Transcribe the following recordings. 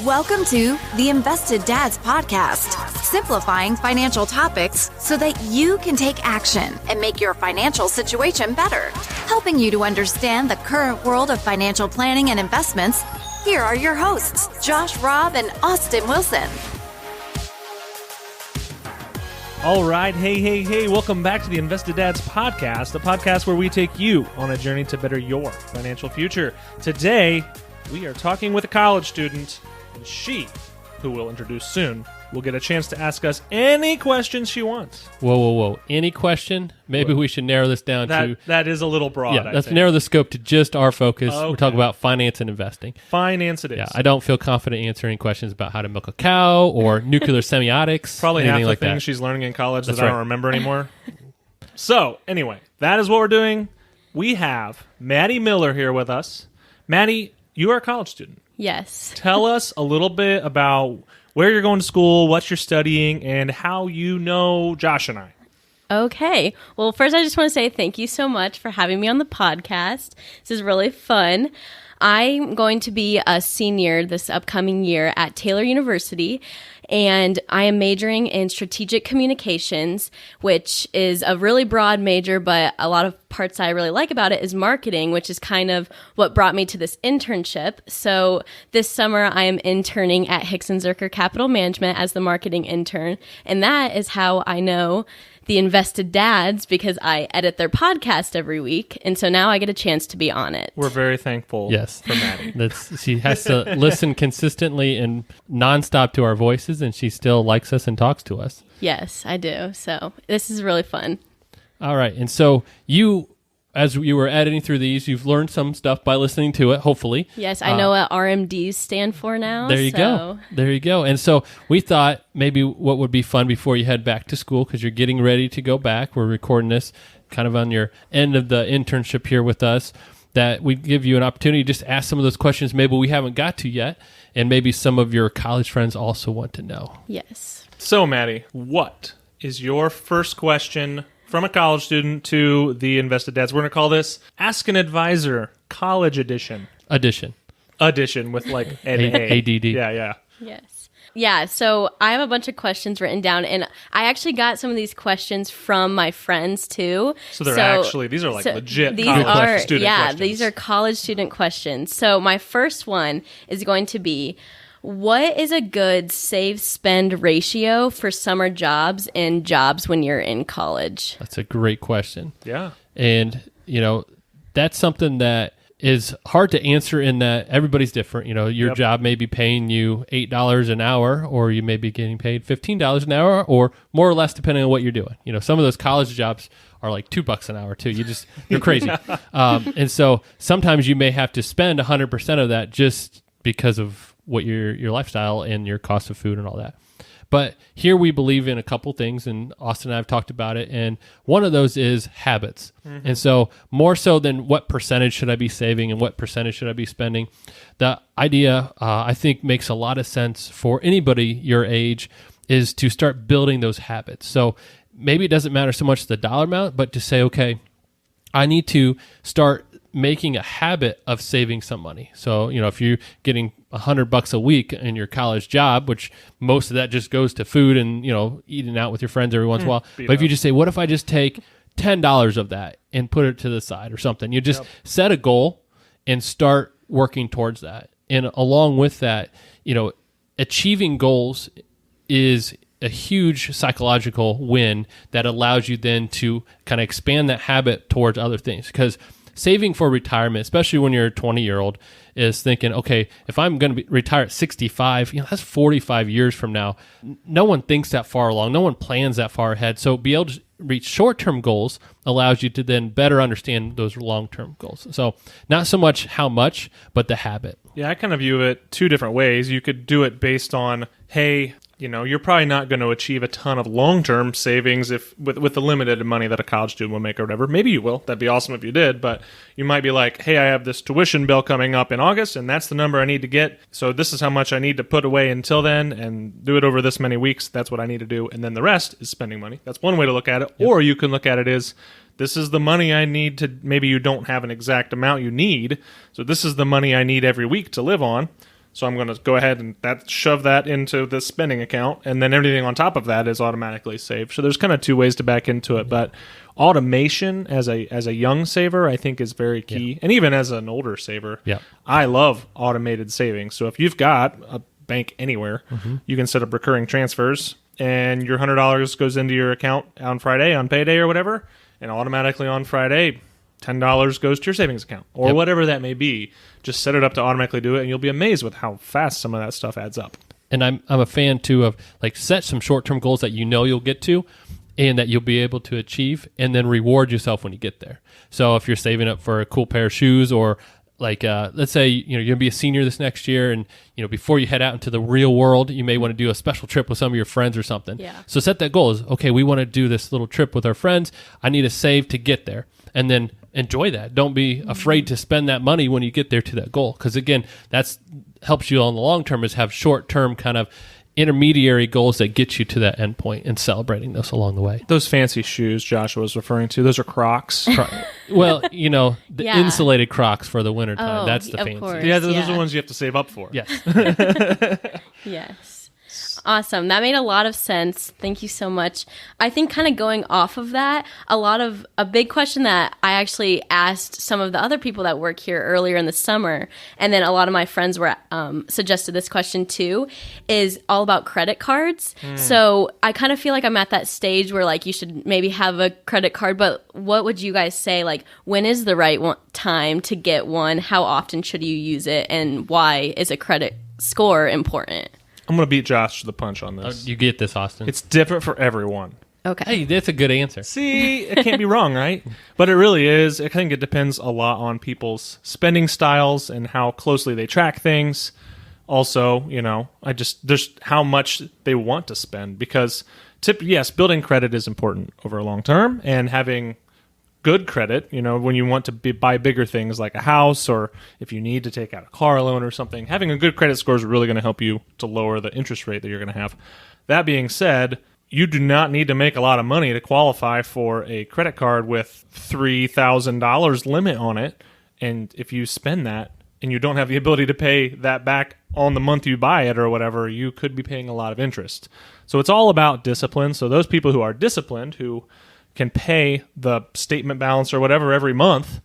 Welcome to the Invested Dads Podcast, simplifying financial topics so that you can take action and make your financial situation better. Helping you to understand the current world of financial planning and investments, here are your hosts, Josh Robb and Austin Wilson. All right, hey, welcome back to the Invested Dads Podcast, the podcast where we take you on a journey to better your financial future. Today, we are talking with a college student, and she, who we'll introduce soon, will get a chance to ask us any questions she wants. Whoa. Any question? Maybe we should narrow this down to... That is a little broad, Yeah, let's narrow the scope to just our focus. Okay. We're talking about finance and investing. Finance it is. Yeah, I don't feel confident answering questions about how to milk a cow or nuclear semiotics. Probably half the like things that. she's learning in college That's that I right. don't remember anymore. So, anyway, that is what we're doing. We have Maddy Miller here with us. Maddy, you are a college student. Yes. Tell us a little bit about where you're going to school, what you're studying, and how you know Josh and I. Okay. Well, first, I just want to say thank you so much for having me on the podcast. This is really fun. I'm going to be a senior this upcoming year at Taylor University, and I am majoring in strategic communications, which is a really broad major, but a lot of parts I really like about it is marketing, which is kind of what brought me to this internship. So this summer, I am interning at Hickson Zerker Capital Management as the marketing intern, and that is how I know the Invested Dads, because I edit their podcast every week, and so now I get a chance to be on it. We're very thankful for Maddy. She has to listen consistently and nonstop to our voices, and she still likes us and talks to us. Yes, I do. So this is really fun. All right, and so you, as you were editing through these, you've learned some stuff by listening to it, hopefully. Yes, I know what RMDs stand for now. There you go. There you go. And so we thought maybe what would be fun before you head back to school, because you're getting ready to go back. We're recording this kind of on your end of the internship here with us, that we'd give you an opportunity to just ask some of those questions maybe we haven't got to yet, and maybe some of your college friends also want to know. Yes. So, Maddy, what is your first question from a college student to the Invested Dads? We're going to call this Ask an Advisor College Edition. Addition with like an A. ADD. Yeah. Yes. Yeah, so I have a bunch of questions written down, and I actually got some of these questions from my friends, too. So these are like legit college student questions. Yeah, these are college student questions. So my first one is going to be, what is a good save-spend ratio for summer jobs and jobs when you're in college? That's a great question. Yeah. And, that's something that is hard to answer in that everybody's different. Your job may be paying you $8 an hour, or you may be getting paid $15 an hour, or more or less depending on what you're doing. Some of those college jobs are like $2 an hour too. You're crazy. And so sometimes you may have to spend 100% of that just because of what your lifestyle and your cost of food and all that. But here we believe in a couple things, and Austin and I have talked about it, and one of those is habits. Mm-hmm. And so more so than what percentage should I be saving and what percentage should I be spending, the idea I think makes a lot of sense for anybody your age is to start building those habits. So maybe it doesn't matter so much the dollar amount, but to say, okay, I need to start making a habit of saving some money. So, if you're getting $100 a week in your college job, which most of that just goes to food and, eating out with your friends every once in a while. But if you just say, what if I just take $10 of that and put it to the side or something? You just set a goal and start working towards that. And along with that, achieving goals is a huge psychological win that allows you then to kind of expand that habit towards other things. Because saving for retirement, especially when you're a 20-year-old, is thinking, okay, if I'm going to retire at 65, that's 45 years from now. No one thinks that far along. No one plans that far ahead. So be able to reach short-term goals allows you to then better understand those long-term goals. So not so much how much, but the habit. Yeah, I kind of view it two different ways. You could do it based on, hey, you're probably not going to achieve a ton of long-term savings if with the limited money that a college student will make or whatever. Maybe you will. That'd be awesome if you did. But you might be like, hey, I have this tuition bill coming up in August, and that's the number I need to get. So this is how much I need to put away until then and do it over this many weeks. That's what I need to do. And then the rest is spending money. That's one way to look at it. Yep. Or you can look at it as, this is the money I need to, maybe you don't have an exact amount you need. So this is the money I need every week to live on. So I'm going to go ahead and shove that into the spending account, and then everything on top of that is automatically saved. So there's kind of two ways to back into it, but automation as a young saver, I think, is very key, and even as an older saver, I love automated savings. So if you've got a bank anywhere, you can set up recurring transfers, and your $100 goes into your account on Friday, on payday or whatever, and automatically on Friday, $10 goes to your savings account or whatever that may be. Just set it up to automatically do it, and you'll be amazed with how fast some of that stuff adds up. And I'm a fan too of like set some short-term goals that you know you'll get to and that you'll be able to achieve, and then reward yourself when you get there. So if you're saving up for a cool pair of shoes, or like let's say you're going to be a senior this next year, and before you head out into the real world, you may want to do a special trip with some of your friends or something. So set that goal as, okay, we want to do this little trip with our friends. I need to save to get there, and then enjoy that. Don't be afraid to spend that money when you get there to that goal, because again, that's helps you on the long term, is have short term kind of intermediary goals that get you to that end point, and celebrating those along the way. Those fancy shoes Joshua was referring to, those are Crocs. Well, the insulated Crocs for the wintertime. Oh, That's the of fancy. course. Yeah, those are the ones you have to save up for. Yes. Yes. Awesome. That made a lot of sense. Thank you so much. I think kind of going off of that, a big question that I actually asked some of the other people that work here earlier in the summer, and then a lot of my friends were suggested this question too, is all about credit cards. So I kind of feel like I'm at that stage where like you should maybe have a credit card, but what would you guys say? Like, when is the right time to get one? How often should you use it? And why is a credit score important? I'm going to beat Josh to the punch on this. You get this, Austin. It's different for everyone. Okay. Hey, that's a good answer. See, it can't be wrong, right? But it really is. I think it depends a lot on people's spending styles and how closely they track things. Also, there's how much they want to spend, because yes, building credit is important over a long term, and having good credit, when you want to buy bigger things like a house, or if you need to take out a car loan or something, having a good credit score is really going to help you to lower the interest rate that you're going to have. That being said, you do not need to make a lot of money to qualify for a credit card with $3,000 limit on it. And if you spend that and you don't have the ability to pay that back on the month you buy it or whatever, you could be paying a lot of interest. So it's all about discipline. So those people who are disciplined, who can pay the statement balance or whatever every month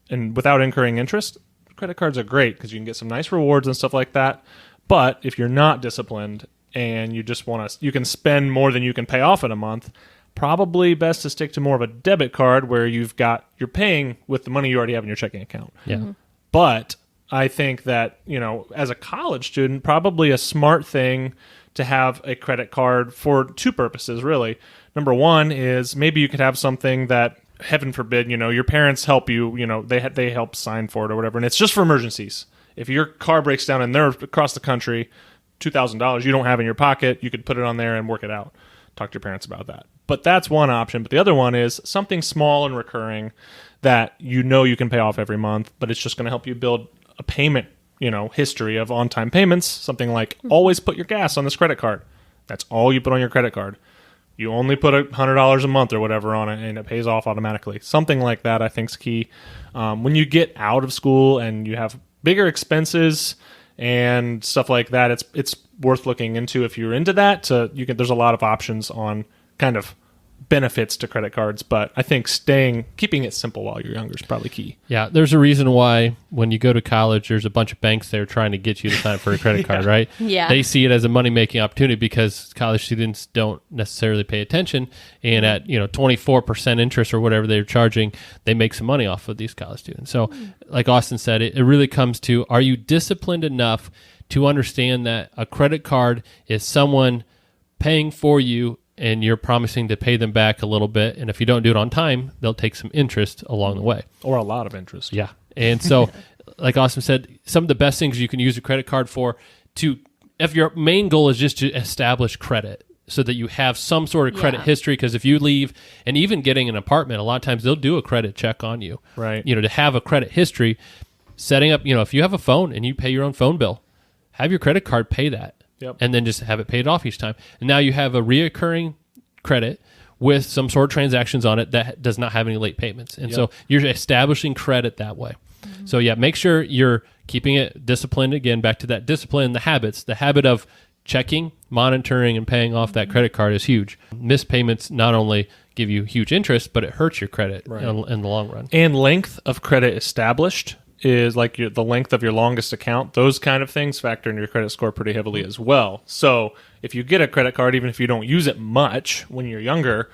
and without incurring interest, credit cards are great because you can get some nice rewards and stuff like that. But if you're not disciplined and you just you can spend more than you can pay off in a month, probably best to stick to more of a debit card where you're paying with the money you already have in your checking account. Yeah. But I think that, as a college student, probably a smart thing to have a credit card for two purposes, really. Number one is maybe you could have something that, heaven forbid, your parents help you, they help sign for it or whatever, and it's just for emergencies. If your car breaks down and they're across the country, $2,000 you don't have in your pocket, you could put it on there and work it out. Talk to your parents about that. But that's one option. But the other one is something small and recurring that you can pay off every month, but it's just going to help you build a payment, history of on-time payments. Something like always put your gas on this credit card. That's all you put on your credit card. You only put $100 a month or whatever on it, and it pays off automatically. Something like that, I think, is key. When you get out of school and you have bigger expenses and stuff like that, it's worth looking into if you're into that. There's a lot of options on kind of benefits to credit cards, but I think keeping it simple while you're younger is probably key. Yeah, there's a reason why when you go to college, there's a bunch of banks there trying to get you to sign up for a credit card, right? Yeah. They see it as a money-making opportunity because college students don't necessarily pay attention, and at 24% interest or whatever they're charging, they make some money off of these college students. So like Austin said, it really comes to, are you disciplined enough to understand that a credit card is someone paying for you and you're promising to pay them back a little bit, and if you don't do it on time, they'll take some interest along the way. Or a lot of interest. Yeah. And so, like Austin said, some of the best things you can use a credit card for, if your main goal is just to establish credit so that you have some sort of credit history, because if you leave, and even getting an apartment, a lot of times they'll do a credit check on you. Right. To have a credit history, setting up, if you have a phone and you pay your own phone bill, have your credit card pay that. Yep. And then just have it paid off each time. And now you have a reoccurring credit with some sort of transactions on it that does not have any late payments. And so you're establishing credit that way. So yeah, make sure you're keeping it disciplined. Again, back to that discipline, the habits, the habit of checking, monitoring, and paying off that credit card is huge. Missed payments not only give you huge interest, but it hurts your credit in the long run. And length of credit established is like the length of your longest account. Those kind of things factor into your credit score pretty heavily as well. So if you get a credit card, even if you don't use it much when you're younger,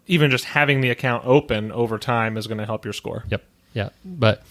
even just having the account open over time is going to help your score. Yep. Yeah. But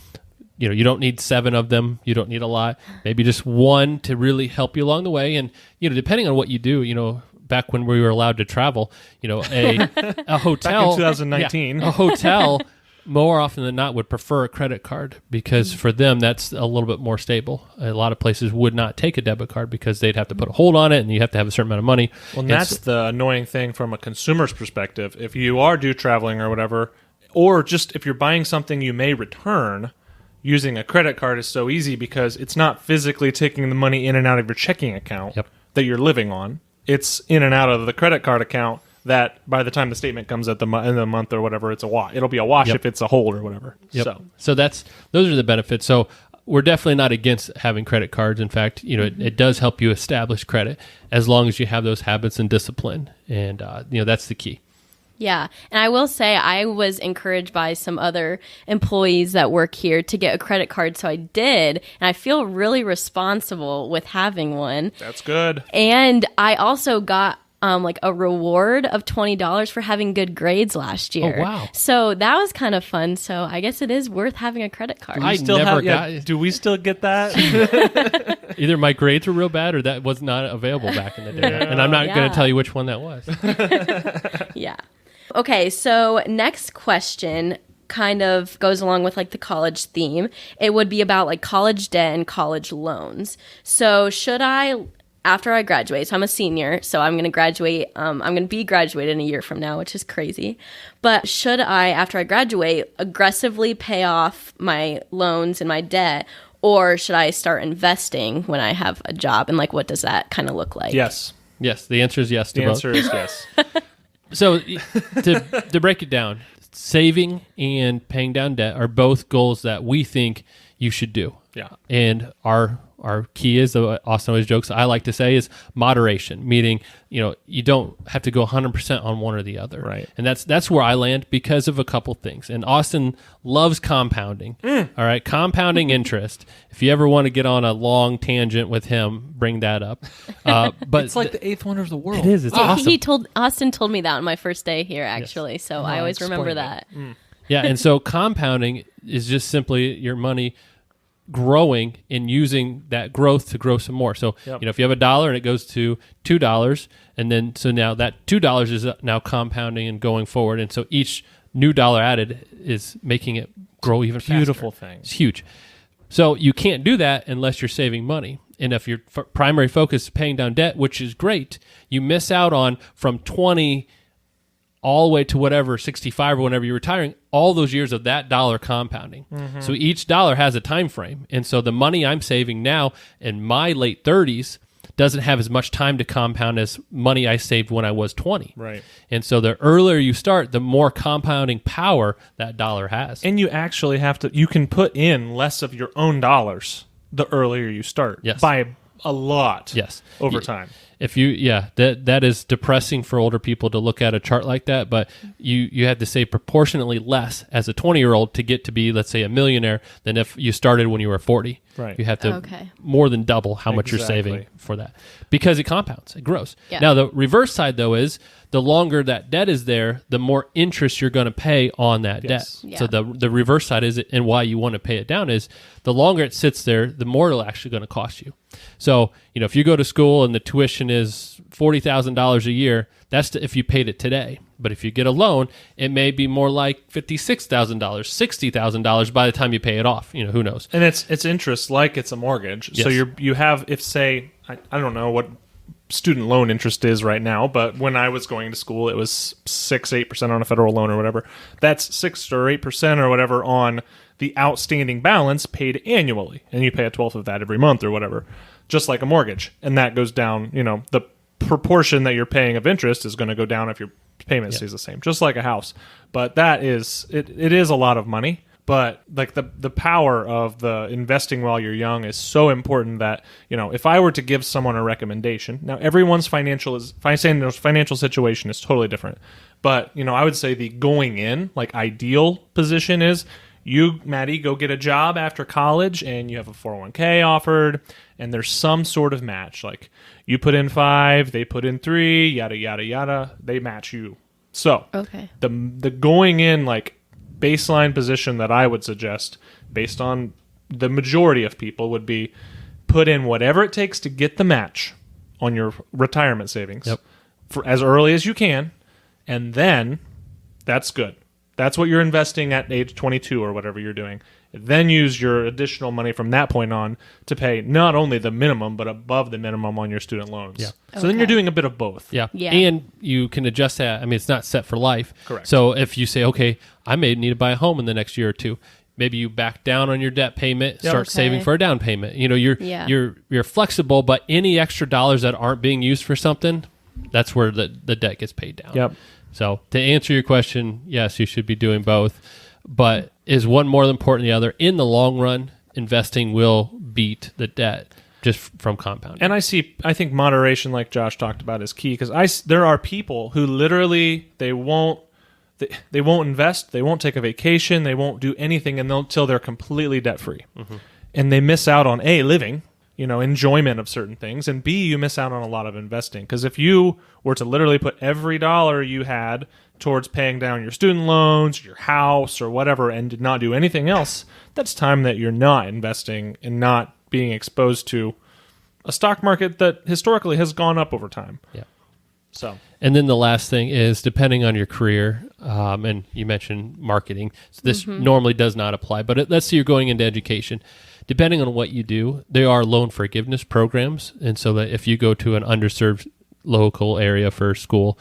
you don't need 7 of them. You don't need a lot. Maybe just one to really help you along the way. And, depending on what you do, back when we were allowed to travel, a hotel. Back in 2019. A hotel, more often than not, would prefer a credit card because for them, that's a little bit more stable. A lot of places would not take a debit card because they'd have to put a hold on it and you have to have a certain amount of money. Well, and that's the annoying thing from a consumer's perspective. If you are due traveling or whatever, or just if you're buying something you may return, using a credit card is so easy because it's not physically taking the money in and out of your checking account that you're living on. It's in and out of the credit card account that by the time the statement comes at the end of the month or whatever, it's a wash. It'll be a wash if it's a hold or whatever. So those are the benefits. So we're definitely not against having credit cards. In fact, it does help you establish credit as long as you have those habits and discipline. And, that's the key. Yeah. And I will say I was encouraged by some other employees that work here to get a credit card. So I did. And I feel really responsible with having one. That's good. And I also got a reward of $20 for having good grades last year. Oh, wow. So that was kind of fun. So I guess it is worth having a credit card. Do we still get that? Either my grades were real bad or that was not available back in the day. And I'm not going to tell you which one that was. Yeah. Okay, so next question kind of goes along with the college theme. It would be about college debt and college loans. So should I, after I graduate, so I'm a senior, so I'm going to graduate, I'm going to be graduated in a year from now, which is crazy. But should I, after I graduate, aggressively pay off my loans and my debt, or should I start investing when I have a job? And what does that kind of look like? Yes. Yes, the answer is yes to both. The answer is yes. So to break it down, saving and paying down debt are both goals that we think you should do. Yeah. And our key is, Austin always jokes, I like to say, is moderation, meaning, you don't have to go 100% on one or the other. Right. And that's where I land because of a couple things. And Austin loves compounding. All right. Compounding interest. If you ever want to get on a long tangent with him, bring that up. But it's like the eighth wonder of the world. It is. It's awesome. Austin told me that on my first day here, actually. Yes. So I always remember that. Yeah. And so compounding is just simply your money growing and using that growth to grow some more. So, if you have $1 and it goes to $2, and then so now that $2 is now compounding and going forward. And so each new dollar added is making it grow even faster. Beautiful thing. It's huge. So you can't do that unless you're saving money. And if your primary focus is paying down debt, which is great, you miss out on from 20 all the way to whatever, 65 or whenever you're retiring, all those years of that dollar compounding. So each dollar has a time frame. And so the money I'm saving now in my late 30s doesn't have as much time to compound as money I saved when I was 20. Right. And so the earlier you start, the more compounding power that dollar has. And you actually you can put in less of your own dollars the earlier you start. Yes. By a lot. Yes. Over time. If that is depressing for older people to look at a chart like that, but you have to save proportionately less as a 20-year-old to get to be, let's say, a millionaire than if you started when you were 40. Right. You have to more than double how much you're saving for that because it compounds, it grows. Yeah. Now, the reverse side, though, is the longer that debt is there, the more interest you're going to pay on that debt. Yeah. So the reverse side is, and why you want to pay it down is, the longer it sits there, the more it'll actually going to cost you. So, if you go to school and the tuition is $40,000 a year, that's if you paid it today. But if you get a loan, it may be more like $56,000, $60,000 by the time you pay it off. Who knows? And it's interest like it's a mortgage. Yes. So you have, if say, I don't know what student loan interest is right now, but when I was going to school, it was 6-8% on a federal loan or whatever. That's 6 or 8% or whatever on the outstanding balance paid annually, and you pay a 12th of that every month or whatever, just like a mortgage. And that goes down. The proportion that you're paying of interest is going to go down if your payment stays the same, just like a house. But that is it is a lot of money. But like the power of the investing while you're young is so important that, if I were to give someone a recommendation, now everyone's financial situation is totally different. But, I would say the going in, like ideal position is you, Maddie, go get a job after college and you have a 401k offered and there's some sort of match. Like you put in 5, they put in 3, yada, yada, yada. They match you. So the going in, like, baseline position that I would suggest based on the majority of people would be put in whatever it takes to get the match on your retirement savings for as early as you can, and then that's good. That's what you're investing at age 22 or whatever you're doing. Then use your additional money from that point on to pay not only the minimum, but above the minimum on your student loans. Yeah. So then you're doing a bit of both. Yeah. And you can adjust that. I mean, it's not set for life. Correct. So if you say, okay, I may need to buy a home in the next year or two, maybe you back down on your debt payment, start saving for a down payment. You're flexible, but any extra dollars that aren't being used for something, that's where the debt gets paid down. Yep. So to answer your question, yes, you should be doing both. But is one more important than the other? In the long run, investing will beat the debt just from compounding. And I think moderation, like Josh talked about, is key because there are people who literally they won't invest, they won't take a vacation, they won't do anything until they're completely debt free, and they miss out on living, enjoyment of certain things, and B, you miss out on a lot of investing because if you were to literally put every dollar you had towards paying down your student loans, your house, or whatever, and did not do anything else, that's time that you're not investing and not being exposed to a stock market that historically has gone up over time. Yeah. So, and then the last thing is depending on your career, and you mentioned marketing. So this normally does not apply, but let's say you're going into education. Depending on what you do, there are loan forgiveness programs, and so that if you go to an underserved local area for school,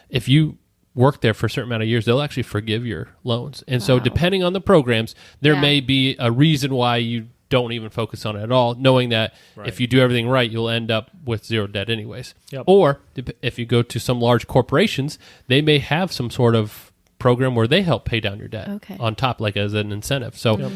if you work there for a certain amount of years, they'll actually forgive your loans. And so depending on the programs, there may be a reason why you don't even focus on it at all, knowing that if you do everything right, you'll end up with zero debt anyways. Yep. Or if you go to some large corporations, they may have some sort of program where they help pay down your debt on top, like as an incentive. So,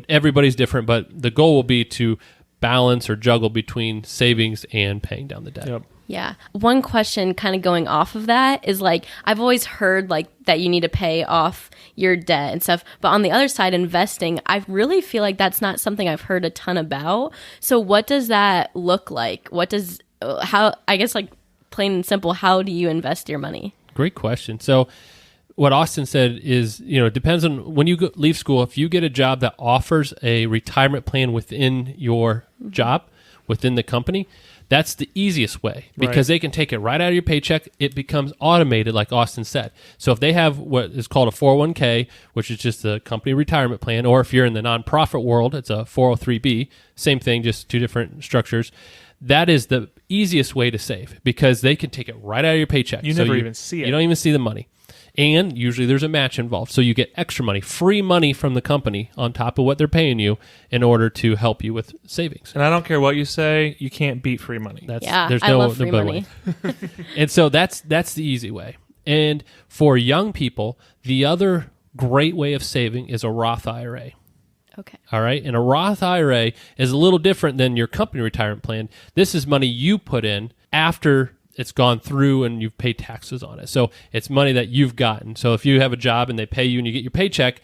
everybody's different, but the goal will be to balance or juggle between savings and paying down the debt. Yep. Yeah. One question kind of going off of that is like, I've always heard like that you need to pay off your debt and stuff. But on the other side, investing, I really feel like that's not something I've heard a ton about. So what does that look like? I guess like plain and simple, how do you invest your money? Great question. So what Austin said is, it depends on when you leave school. If you get a job that offers a retirement plan within your job, within the company, that's the easiest way because they can take it right out of your paycheck. It becomes automated, like Austin said. So if they have what is called a 401k, which is just a company retirement plan, or if you're in the nonprofit world, it's a 403b, same thing, just two different structures. That is the easiest way to save because they can take it right out of your paycheck. You never even see it. You don't even see the money. And usually there's a match involved. So you get extra money, free money from the company on top of what they're paying you in order to help you with savings. And I don't care what you say, you can't beat free money. There's I love free money. And so that's the easy way. And for young people, the other great way of saving is a Roth IRA. Okay. All right. And a Roth IRA is a little different than your company retirement plan. This is money you put in after it's gone through and you've paid taxes on it. So it's money that you've gotten. So if you have a job and they pay you and you get your paycheck,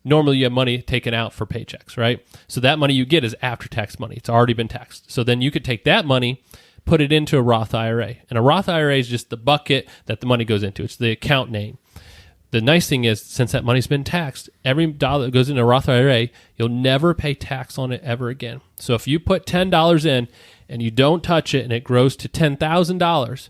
normally you have money taken out for paychecks, right? So that money you get is after-tax money. It's already been taxed. So then you could take that money, put it into a Roth IRA. And a Roth IRA is just the bucket that the money goes into. It's the account name. The nice thing is, since that money's been taxed, every dollar that goes into a Roth IRA, you'll never pay tax on it ever again. So if you put $10 in and you don't touch it and it grows to $10,000,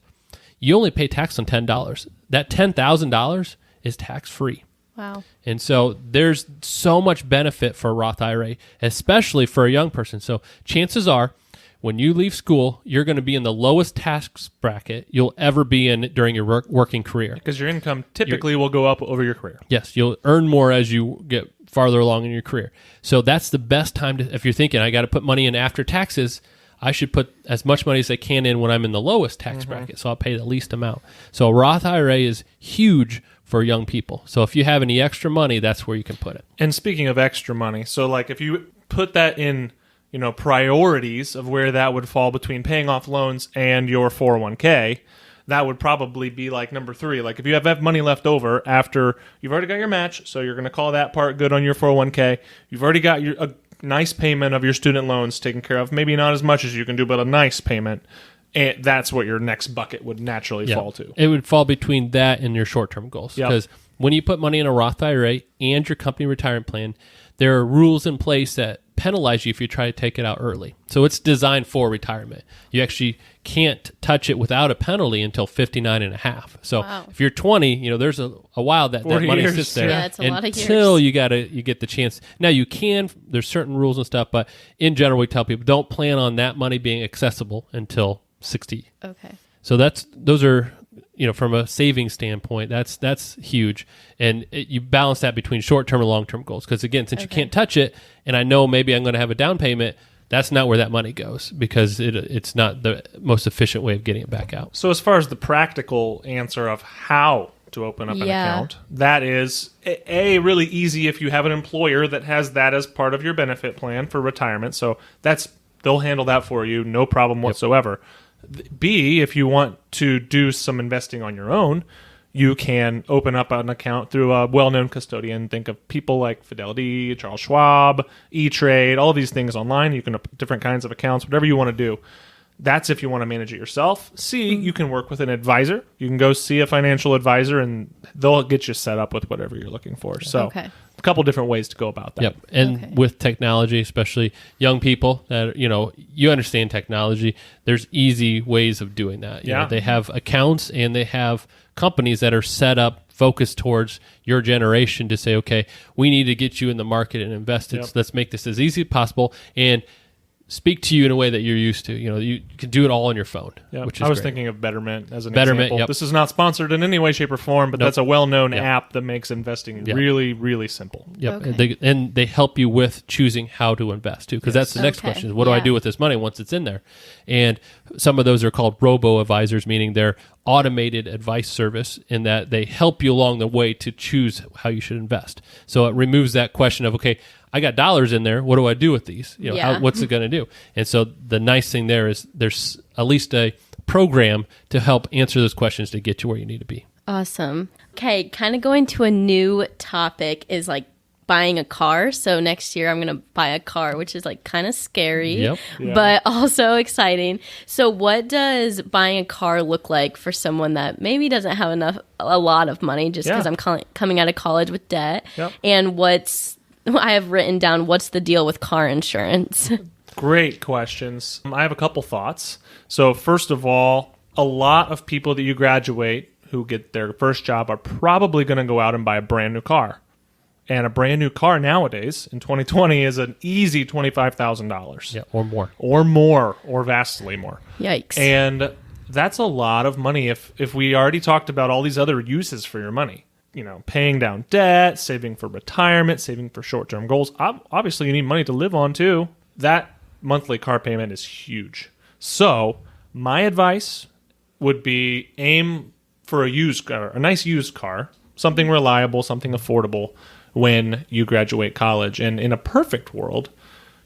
you only pay tax on $10. That $10,000 is tax-free. Wow. And so there's so much benefit for a Roth IRA, especially for a young person. So chances are, when you leave school, you're going to be in the lowest tax bracket you'll ever be in during your working career. Because your income typically will go up over your career. Yes, you'll earn more as you get farther along in your career. So that's the best time to, if you're thinking, I got to put money in after taxes, I should put as much money as I can in when I'm in the lowest tax bracket, so I'll pay the least amount. So a Roth IRA is huge for young people. So if you have any extra money, that's where you can put it. And speaking of extra money, so like if you put that in, priorities of where that would fall between paying off loans and your 401k, that would probably be like number 3. Like if you have money left over after you've already got your match, so you're going to call that part good on your 401k. You've already got a nice payment of your student loans taken care of. Maybe not as much as you can do, but a nice payment. And that's what your next bucket would naturally fall to. It would fall between that and your short-term goals. Because when you put money in a Roth IRA and your company retirement plan, there are rules in place that penalize you if you try to take it out early. So it's designed for retirement. You actually can't touch it without a penalty until 59 and a half. So if you're 20, there's a while that money sits there. Yeah, it's a lot of years. Until you get the chance. Now you can, there's certain rules and stuff, but in general we tell people don't plan on that money being accessible until 60. Okay. So those are, from a savings standpoint, that's huge. And you balance that between short-term and long-term goals. Because again, since you can't touch it, and I know maybe I'm going to have a down payment, that's not where that money goes because it's not the most efficient way of getting it back out. So as far as the practical answer of how to open up an account, that is really easy if you have an employer that has that as part of your benefit plan for retirement. So they'll handle that for you, no problem whatsoever. B, if you want to do some investing on your own, you can open up an account through a well-known custodian. Think of people like Fidelity, Charles Schwab, E-Trade, all these things online. You can open different kinds of accounts, whatever you want to do. That's if you want to manage it yourself. C, you can work with an advisor. You can go see a financial advisor, and they'll get you set up with whatever you're looking for. So a couple different ways to go about that. Yep. And with technology, especially young people that, you understand technology, there's easy ways of doing that. You know, they have accounts and they have companies that are set up focused towards your generation to say, okay, we need to get you in the market and invested. So let's make this as easy as possible and speak to you in a way that you're used to. You can do it all on your phone, which is I was great. thinking of Betterment as an example. This is not sponsored in any way, shape, or form, but that's a well-known app that makes investing really, really simple. And they help you with choosing how to invest, too, because that's the next question. Is what do I do with this money once it's in there? And some of those are called robo-advisors, meaning they're automated advice service in that they help you along the way to choose how you should invest. So it removes that question of, okay, I got dollars in there. What do I do with these? What's it going to do? And so the nice thing there is there's at least a program to help answer those questions to get you where you need to be. Awesome. Okay, kind of going to a new topic is like buying a car. So next year I'm going to buy a car, which is like kind of scary, but also exciting. So what does buying a car look like for someone that maybe doesn't have a lot of money just because I'm coming out of college with debt? And I have written down, what's the deal with car insurance? Great questions. I have a couple thoughts. So first of all, a lot of people that you graduate who get their first job are probably going to go out and buy a brand new car. And a brand new car nowadays in 2020 is an easy $25,000. Yeah, or more. Or more, or vastly more. Yikes. And that's a lot of money if we already talked about all these other uses for your money. Paying down debt, saving for retirement, saving for short-term goals. Obviously, you need money to live on, too. That monthly car payment is huge. So my advice would be aim for a used car, a nice used car, something reliable, something affordable when you graduate college. And in a perfect world,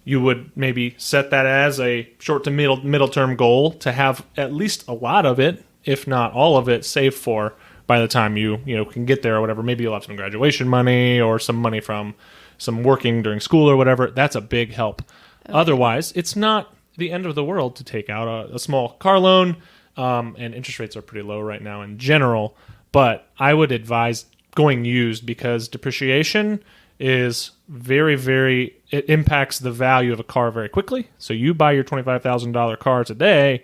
you would maybe set that as a short to middle term goal to have at least a lot of it, if not all of it, saved for by the time you can get there or whatever. Maybe you'll have some graduation money or some money from some working during school or whatever. That's a big help. Otherwise, it's not the end of the world to take out a small car loan, and interest rates are pretty low right now in general. But I would advise going used because depreciation is very, very, it impacts the value of a car very quickly. So you buy your $25,000 car today,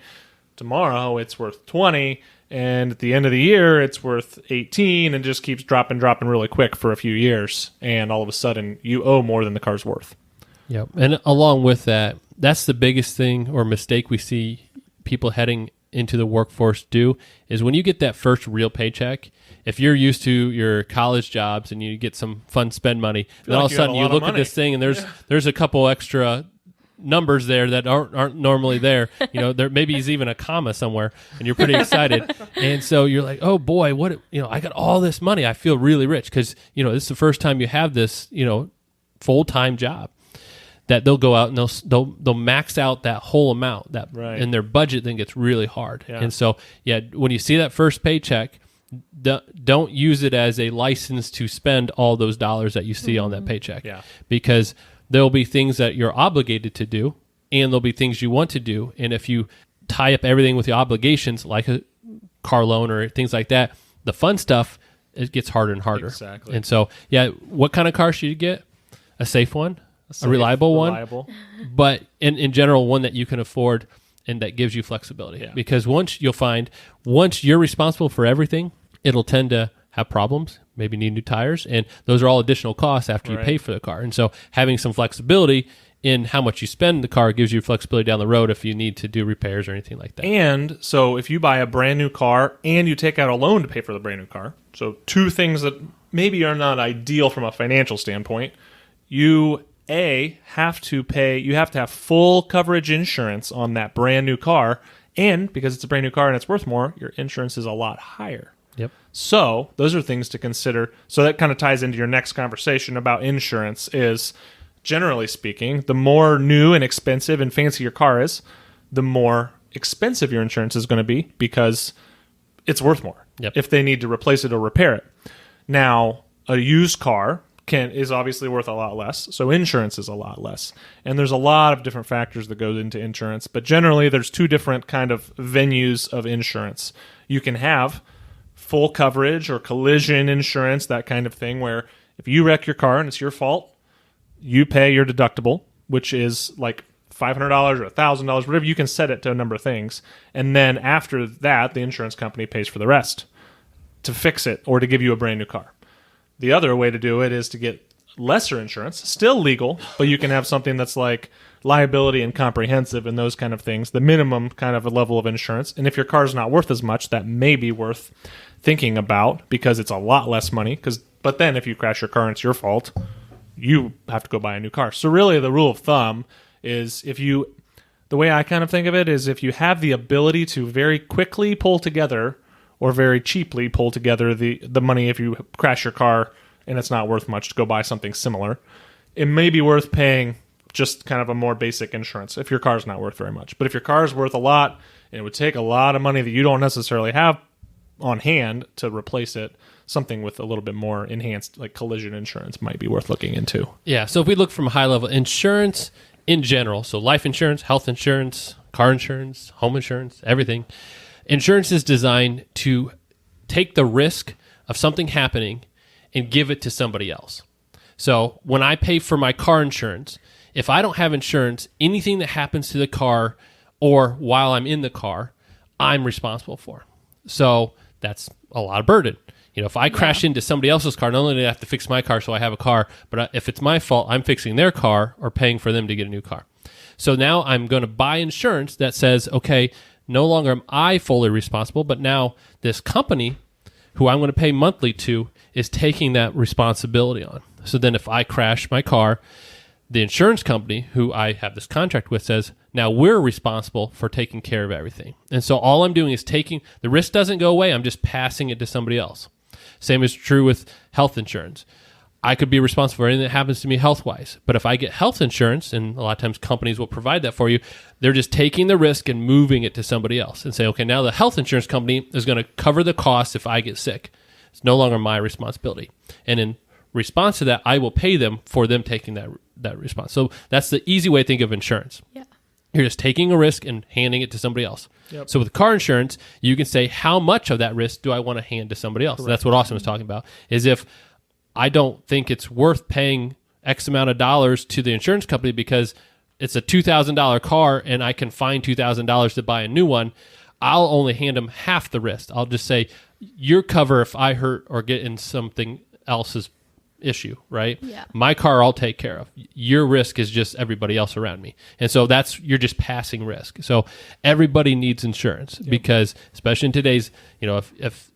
tomorrow it's worth 20, and at the end of the year it's worth 18, and just keeps dropping really quick for a few years, and all of a sudden you owe more than the car's worth. Yep. And along with that, that's the biggest thing or mistake we see people heading into the workforce do is when you get that first real paycheck, if you're used to your college jobs and you get some fun spend money, then all of a sudden you look at this thing and there's a couple extra numbers there that aren't normally there. There maybe is even a comma somewhere, and you're pretty excited. And so you're like, oh boy, I got all this money. I feel really rich because, this is the first time you have this, full-time job. That they'll go out and they'll max out that whole amount and their budget then gets really hard. Yeah. And so, when you see that first paycheck, don't use it as a license to spend all those dollars that you see on that paycheck. Yeah. Because there'll be things that you're obligated to do and there'll be things you want to do. And if you tie up everything with the obligations, like a car loan or things like that, the fun stuff, it gets harder and harder. Exactly. And so, what kind of car should you get? A safe one? A reliable one, but in general, one that you can afford and that gives you flexibility. Yeah. Because once you're responsible for everything, it'll tend to have problems, maybe need new tires, and those are all additional costs after you pay for the car. And so having some flexibility in how much you spend the car gives you flexibility down the road if you need to do repairs or anything like that. And so if you buy a brand new car and you take out a loan to pay for the brand new car, so two things that maybe are not ideal from a financial standpoint, you have to have full coverage insurance on that brand new car, and because it's a brand new car and it's worth more, your insurance is a lot higher. Yep. So those are things to consider. So that kind of ties into your next conversation about insurance is, generally speaking, the more new and expensive and fancy your car is, the more expensive your insurance is going to be because it's worth more if they need to replace it or repair it. Now, a used car is obviously worth a lot less, so insurance is a lot less. And there's a lot of different factors that go into insurance, but generally there's two different kind of venues of insurance. You can have full coverage or collision insurance, that kind of thing, where if you wreck your car and it's your fault, you pay your deductible, which is like $500 or $1,000, whatever. You can set it to a number of things. And then after that, the insurance company pays for the rest to fix it or to give you a brand new car. The other way to do it is to get lesser insurance, still legal, but you can have something that's like liability and comprehensive and those kind of things, the minimum kind of a level of insurance. And if your car's not worth as much, that may be worth thinking about because it's a lot less money. But then if you crash your car and it's your fault, you have to go buy a new car. So really the rule of thumb is the way I kind of think of it is if you have the ability to very quickly pull together or very cheaply pull together the money if you crash your car and it's not worth much to go buy something similar, it may be worth paying just kind of a more basic insurance if your car's not worth very much. But if your car is worth a lot and it would take a lot of money that you don't necessarily have on hand to replace it, something with a little bit more enhanced like collision insurance might be worth looking into. Yeah, so if we look from a high level, insurance in general, so life insurance, health insurance, car insurance, home insurance, everything, insurance is designed to take the risk of something happening and give it to somebody else. So when I pay for my car insurance, if I don't have insurance, anything that happens to the car or while I'm in the car, I'm responsible for. So that's a lot of burden. If I crash into somebody else's car, not only do I have to fix my car so I have a car, but if it's my fault, I'm fixing their car or paying for them to get a new car. So now I'm going to buy insurance that says, okay, no longer am I fully responsible, but now this company who I'm going to pay monthly to is taking that responsibility on. So then if I crash my car, the insurance company who I have this contract with says, now we're responsible for taking care of everything. And so all I'm doing is the risk doesn't go away. I'm just passing it to somebody else. Same is true with health insurance. I could be responsible for anything that happens to me health-wise. But if I get health insurance, and a lot of times companies will provide that for you, they're just taking the risk and moving it to somebody else and say, okay, now the health insurance company is going to cover the cost if I get sick. It's no longer my responsibility. And in response to that, I will pay them for them taking that response. So that's the easy way to think of insurance. Yeah. You're just taking a risk and handing it to somebody else. Yep. So with car insurance, you can say, how much of that risk do I want to hand to somebody else? That's what Austin was talking about, is if I don't think it's worth paying X amount of dollars to the insurance company because it's a $2,000 car and I can find $2,000 to buy a new one, I'll only hand them half the risk. I'll just say, your cover if I hurt or get in something else's issue, right? Yeah. My car I'll take care of. Your risk is just everybody else around me. And so you're just passing risk. So everybody needs insurance because especially in today's,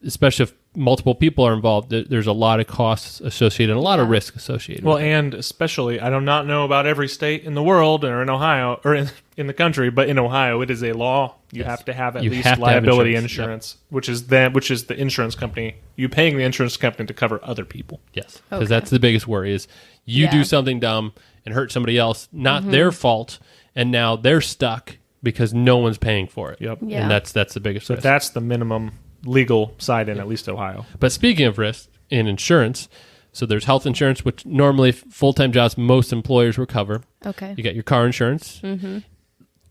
especially if multiple people are involved, there's a lot of costs associated and a lot of risk associated. Well, and especially, I do not know about every state in the world or in Ohio or in the country, but in Ohio, it is a law. You have to have at least liability insurance, which is the insurance company. You paying the insurance company to cover other people. Yes, because that's the biggest worry is you do something dumb and hurt somebody else, not their fault, and now they're stuck because no one's paying for it. Yep. And that's the biggest risk. That's the minimum legal side in at least Ohio. But speaking of risk in insurance, so there's health insurance, which normally full-time jobs, most employers will cover. Okay. You got your car insurance.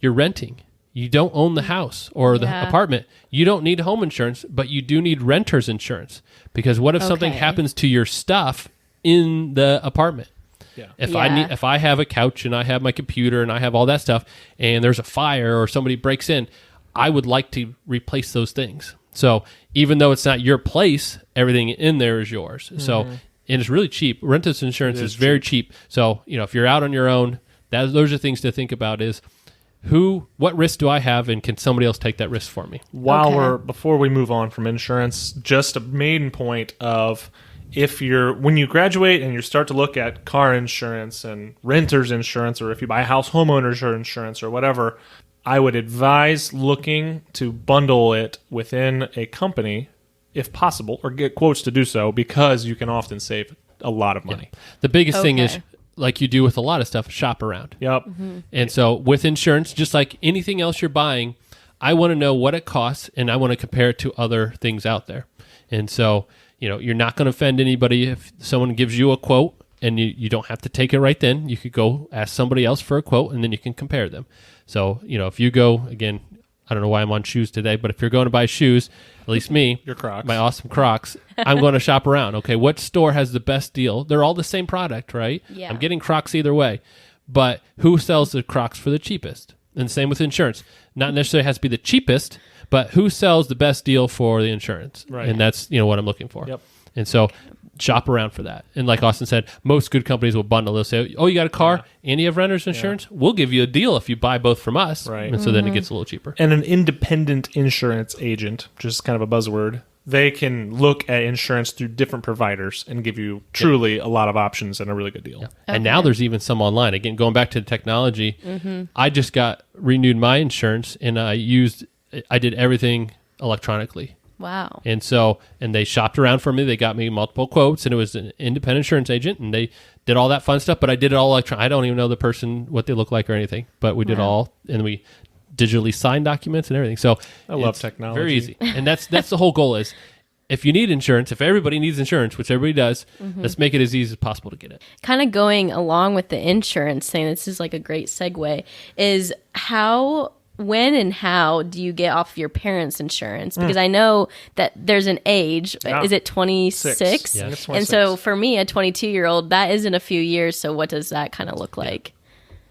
You're renting. You don't own the house or the apartment. You don't need home insurance, but you do need renter's insurance. Because what if something happens to your stuff in the apartment? Yeah. If I have a couch and I have my computer and I have all that stuff and there's a fire or somebody breaks in, I would like to replace those things. So even though it's not your place, everything in there is yours. So and it's really cheap. Renter's insurance is very cheap. So, if you're out on your own, those are things to think about is what risk do I have and can somebody else take that risk for me? Before we move on from insurance, just a main point of when you graduate and you start to look at car insurance and renter's insurance, or if you buy a house, homeowner's insurance or whatever, I would advise looking to bundle it within a company if possible, or get quotes to do so, because you can often save a lot of money. Yeah. The biggest thing is, like you do with a lot of stuff, shop around. Yep. And so with insurance, just like anything else you're buying, I want to know what it costs and I want to compare it to other things out there. And so, you're not going to offend anybody if someone gives you a quote and you don't have to take it right then. You could go ask somebody else for a quote and then you can compare them. So, if you go, again, I don't know why I'm on shoes today, but if you're going to buy shoes, at least me, your Crocs, my awesome Crocs, I'm going to shop around. Okay, what store has the best deal? They're all the same product, right? Yeah. I'm getting Crocs either way. But who sells the Crocs for the cheapest? And same with insurance. Not necessarily has to be the cheapest, but who sells the best deal for the insurance? Right. And that's, what I'm looking for. Yep. And so shop around for that. And like Austin said, most good companies will bundle. They'll say, oh, you got a car and you have renter's insurance? We'll give you a deal if you buy both from us. Right. And so then it gets a little cheaper. And an independent insurance agent, just kind of a buzzword, they can look at insurance through different providers and give you truly a lot of options and a really good deal. Yeah. And now there's even some online. Again, going back to the technology, I just renewed my insurance and I did everything electronically. Wow. And they shopped around for me. They got me multiple quotes, and it was an independent insurance agent, and they did all that fun stuff, but I did it all electronic. I don't even know the person, what they look like or anything, but we did all, and we digitally signed documents and everything. So I love technology. Very easy. And that's the whole goal is, if you need insurance, if everybody needs insurance, which everybody does, let's make it as easy as possible to get it. Kind of going along with the insurance thing, this is like a great segue, is when and how do you get off your parents' insurance? Because I know that there's an age. Yeah. Is it 26? Yes. Yes. And so for me, a 22-year-old, that is in a few years. So what does that kind of look like?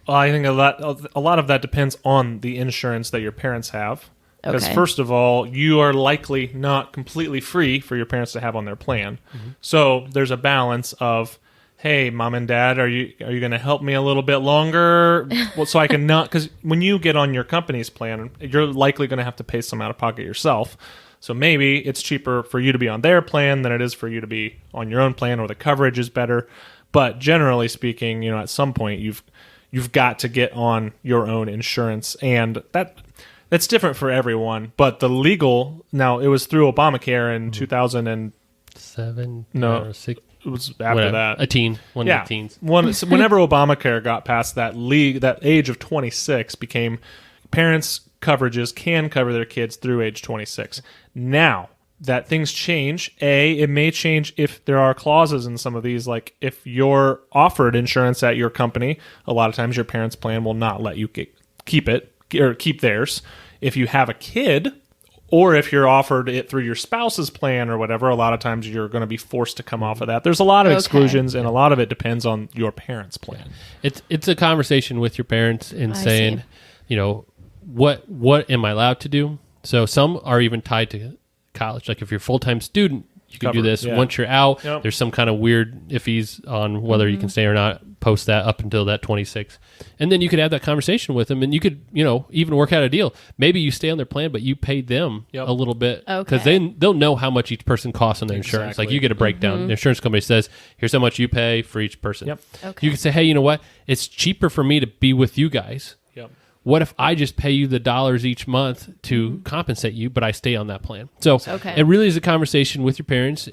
Well, I think a lot of that depends on the insurance that your parents have. Because first of all, you are likely not completely free for your parents to have on their plan. So there's a balance of, hey, mom and dad, are you going to help me a little bit longer? Well, so I can not, because when you get on your company's plan, you're likely going to have to pay some out of pocket yourself. So maybe it's cheaper for you to be on their plan than it is for you to be on your own plan, or the coverage is better. But generally speaking, at some point you've got to get on your own insurance, and that's different for everyone. But the legal, now it was through Obamacare in 2007. No, or 6. It was after that. A teen. One of the teens. Whenever Obamacare got past that age of 26 became parents' coverages can cover their kids through age 26. Now that things change, it may change if there are clauses in some of these, like if you're offered insurance at your company, a lot of times your parents' plan will not let you keep it or keep theirs. If you have a kid, or if you're offered it through your spouse's plan or whatever, a lot of times you're going to be forced to come off of that. There's a lot of exclusions, and a lot of it depends on your parents' plan. It's a conversation with your parents and saying, what am I allowed to do? So some are even tied to college. Like if you're a full-time student, you can do Covered, this. yeah. Once you're out, Yep. there's some kind of weird iffies on whether you can stay or not. Post that up until that 26. And then you could have that conversation with them, and you could, even work out a deal. Maybe you stay on their plan, but you pay them Yep. a little bit because Okay. they'll know how much each person costs on their insurance. Exactly. Like you get a breakdown. The insurance company says, here's how much you pay for each person. Yep. Okay. You can say, hey, you know what? It's cheaper for me to be with you guys. Yep. What if I just pay you the dollars each month to compensate you, but I stay on that plan? So Okay. it really is a conversation with your parents.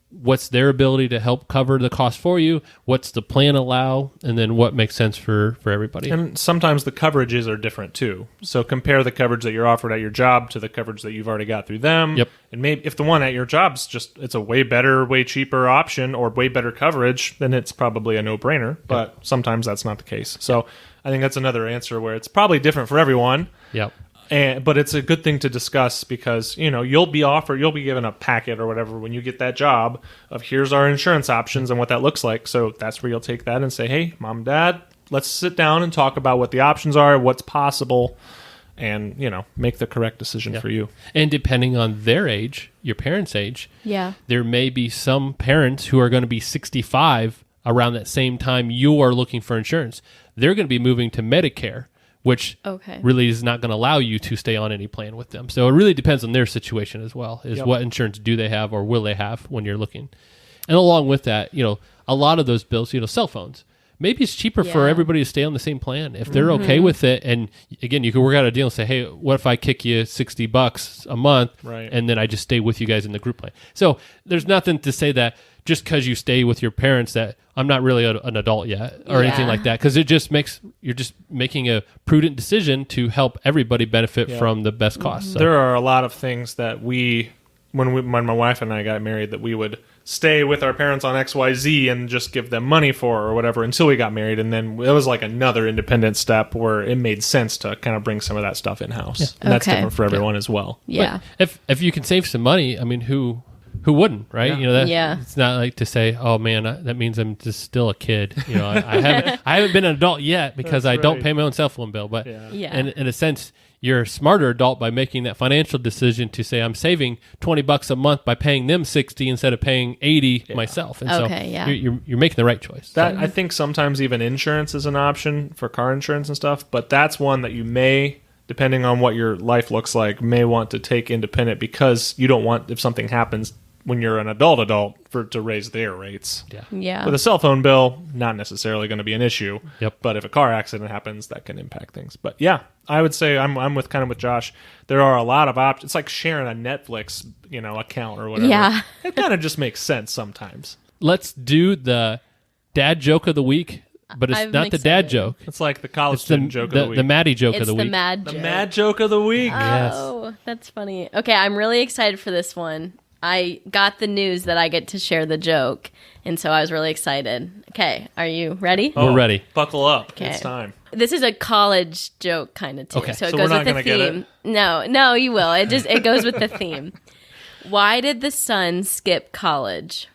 What's their ability to help cover the cost for you? What's the plan allow? And then what makes sense for everybody? And sometimes the coverages are different too. So compare the coverage that you're offered at your job to the coverage that you've already got through them. Yep. And maybe if the one at your job's it's a way better, way cheaper option or way better coverage, then it's probably a no-brainer. But sometimes that's not the case. So I think that's another answer where it's probably different for everyone. Yep. But it's a good thing to discuss because, you'll be given a packet or whatever when you get that job of here's our insurance options and what that looks like. So that's where you'll take that and say, hey, mom, dad, let's sit down and talk about what the options are, what's possible, and, make the correct decision for you. And depending on their age, your parents' age, Yeah. there may be some parents who are going to be 65 around that same time you are looking for insurance. They're going to be moving to Medicare, which Okay. really is not going to allow you to stay on any plan with them. So it really depends on their situation as well, is what insurance do they have or will they have when you're looking. And along with that, a lot of those bills, cell phones. Maybe it's cheaper for Yeah. everybody to stay on the same plan. If they're okay with it, and again, you can work out a deal and say, hey, what if I kick you $60 a month, Right. and then I just stay with you guys in the group plan? So there's nothing to say that just because you stay with your parents that I'm not really an adult yet or anything Yeah. like that, because you're just making a prudent decision to help everybody benefit from the best cost. So. There are a lot of things that when my wife and I got married, that we would stay with our parents on XYZ and just give them money for or whatever until we got married. And then it was like another independent step where it made sense to kind of bring some of that stuff in-house. And that's Okay. different for everyone as well. Yeah. But if you can save some money, I mean, who wouldn't, right? Yeah. It's not like to say, oh man, that means I'm just still a kid. I haven't been an adult yet because That's I don't right. pay my own cell phone bill. But Yeah. in a sense, you're a smarter adult by making that financial decision to say, I'm saving $20 a month by paying them 60 instead of paying 80 myself. And Okay, so yeah. you're making the right choice. That I think sometimes even insurance is an option for car insurance and stuff, but that's one that you may, depending on what your life looks like, may want to take independent because you don't want, if something happens when you're an adult to raise their rates. Yeah. With a cell phone bill, not necessarily going to be an issue. Yep. But if a car accident happens, that can impact things. But yeah, I would say I'm with Josh. There are a lot of options. It's like sharing a Netflix, account or whatever. Yeah. It kind of just makes sense sometimes. Let's do the dad joke of the week, but it's I'm not the dad excited. joke. It's like the college It's the, student joke the, of the week. the Maddy joke It's of the the week. mad The joke. mad joke of the week. Yes. Oh, that's funny. Okay, I'm really excited for this one. I got the news that I get to share the joke, and so I was really excited. Okay, are you ready? We're ready. Buckle up. Okay. It's time. This is a college joke kind of too. Okay. So it So goes we're with not the gonna get theme. No, you will. It goes with the theme. Why did the sun skip college?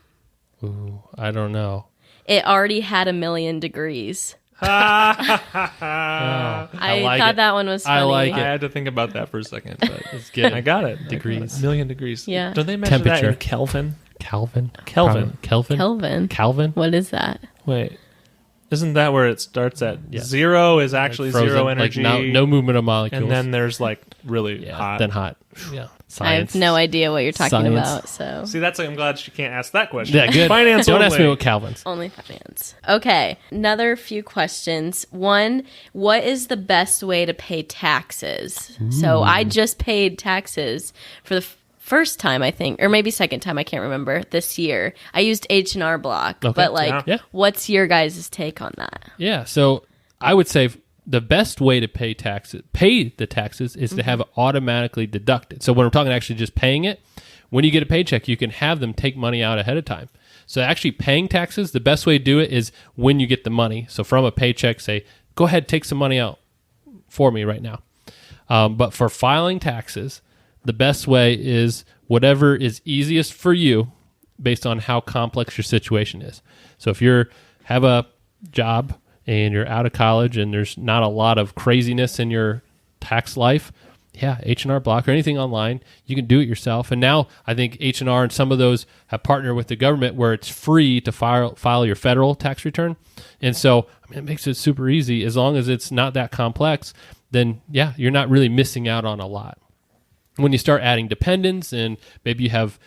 Ooh, I don't know. It already had 1,000,000 degrees. I like thought it. that one was funny. I like I it. had to think about that for a second, but It's good. I got it. Degrees. 1,000,000 degrees. Yeah. Don't they measure that Temperature. in Kelvin? Kelvin. Kelvin. Kelvin. What is that? Wait. Isn't that where it starts at? Zero is actually Frozen, zero energy. Like no movement of molecules. And then there's like really hot. Then hot. Yeah. I have no idea what you're talking Science. about, so See, that's I'm glad she can't ask that question. Yeah, good. Finance Don't only. ask me what Calvin's. only finance. Okay, another few questions. One, what is the best way to pay taxes? So I just paid taxes for the first time, I think, or maybe second time, I can't remember, this year. I used H&R Block, Okay. but like, Yeah. what's your guys' take on that? Yeah. So I would say the best way to pay the taxes is to have it automatically deducted. So when we're talking actually just paying it, when you get a paycheck, you can have them take money out ahead of time. So actually paying taxes, the best way to do it is when you get the money. So from a paycheck, say, go ahead, take some money out for me right now. But for filing taxes, the best way is whatever is easiest for you based on how complex your situation is. So if you have a job and you're out of college and there's not a lot of craziness in your tax life, yeah, H&R Block or anything online, you can do it yourself. And now I think H&R and some of those have partnered with the government where it's free to file your federal tax return. And so, I mean, it makes it super easy. As long as it's not that complex, then yeah, you're not really missing out on a lot. When you start adding dependents and maybe you have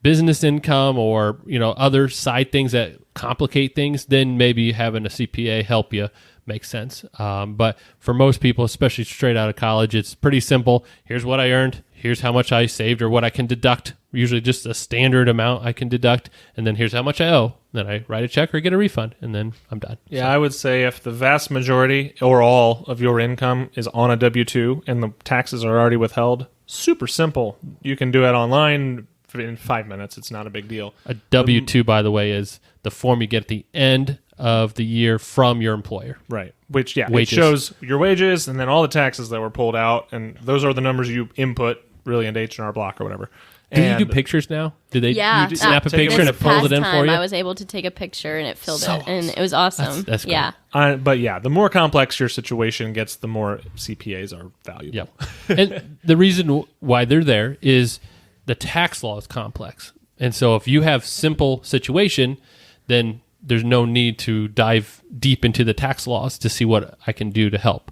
business income or, other side things that complicate things, then maybe having a CPA help you makes sense. But for most people, especially straight out of college, it's pretty simple. Here's what I earned. Here's how much I saved or what I can deduct. Usually just a standard amount I can deduct. And then here's how much I owe. Then I write a check or get a refund, and then I'm done. Yeah, so I would say if the vast majority or all of your income is on a W-2 and the taxes are already withheld, super simple. You can do it online in 5 minutes. It's not a big deal. A W-2, by the way, is the form you get at the end of the year from your employer. Right. Which, yeah, wages. It shows your wages and then all the taxes that were pulled out, and those are the numbers you input really into H&R Block or whatever. Do you do pictures now? Do they you snap a picture and it fills it in for you? I was able to take a picture and it filled it, and it was awesome. That's great. Yeah. But yeah, the more complex your situation gets, the more CPAs are valuable. Yep. And the reason why they're there is the tax law is complex. And so if you have simple situation, then there's no need to dive deep into the tax laws to see what I can do to help.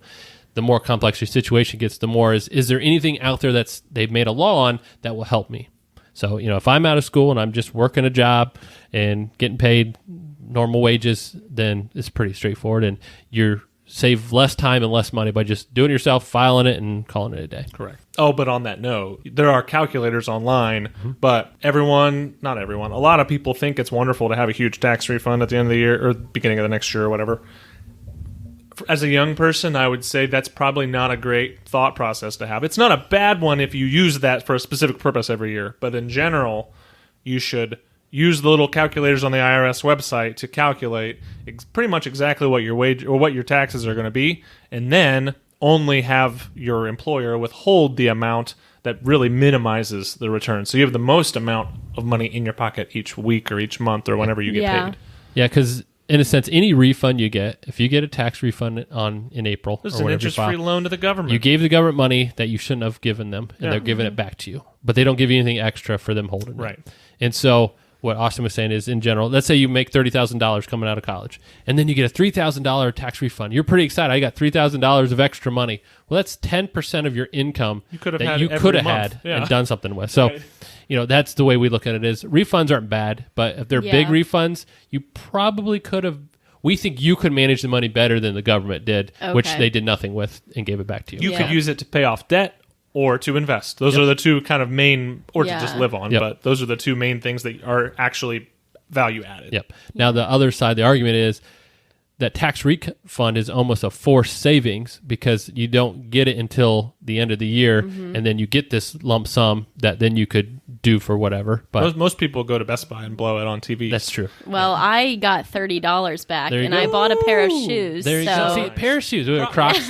The more complex your situation gets, the more is there anything out there that's they've made a law on that will help me? So, if I'm out of school and I'm just working a job and getting paid normal wages, then it's pretty straightforward, and you're save less time and less money by just doing it yourself, filing it, and calling it a day. Correct. Oh, but on that note, there are calculators online, but not everyone, a lot of people think it's wonderful to have a huge tax refund at the end of the year or beginning of the next year or whatever. As a young person, I would say that's probably not a great thought process to have. It's not a bad one if you use that for a specific purpose every year, but in general, you should use the little calculators on the IRS website to calculate pretty much exactly what your wage or what your taxes are going to be, and then only have your employer withhold the amount that really minimizes the return. So you have the most amount of money in your pocket each week or each month or whenever you get paid. Yeah, because in a sense, any refund you get, if you get a tax refund in April, this is an interest-free loan to the government. You gave the government money that you shouldn't have given them, and they're giving it back to you. But they don't give you anything extra for them holding it. And so what Austin was saying is, in general, let's say you make $30,000 coming out of college, and then you get a $3,000 tax refund. You're pretty excited. I got $3,000 of extra money. Well, that's 10% of your income you could have had and done something with. So, that's the way we look at it is refunds aren't bad, but if they're big refunds, you probably could have. We think you could manage the money better than the government did, which they did nothing with and gave it back to you. You could use it to pay off debt or to invest. Those are the two kind of main, or to just live on. But those are the two main things that are actually value added. Yep. Now, the other side of the argument is that tax refund is almost a forced savings because you don't get it until the end of the year, and then you get this lump sum that then you could do for whatever. But most people go to Best Buy and blow it on TV. That's true. Well, I got $30 back, and I bought a pair of shoes. There you go. See, a pair of shoes. They were Crocs.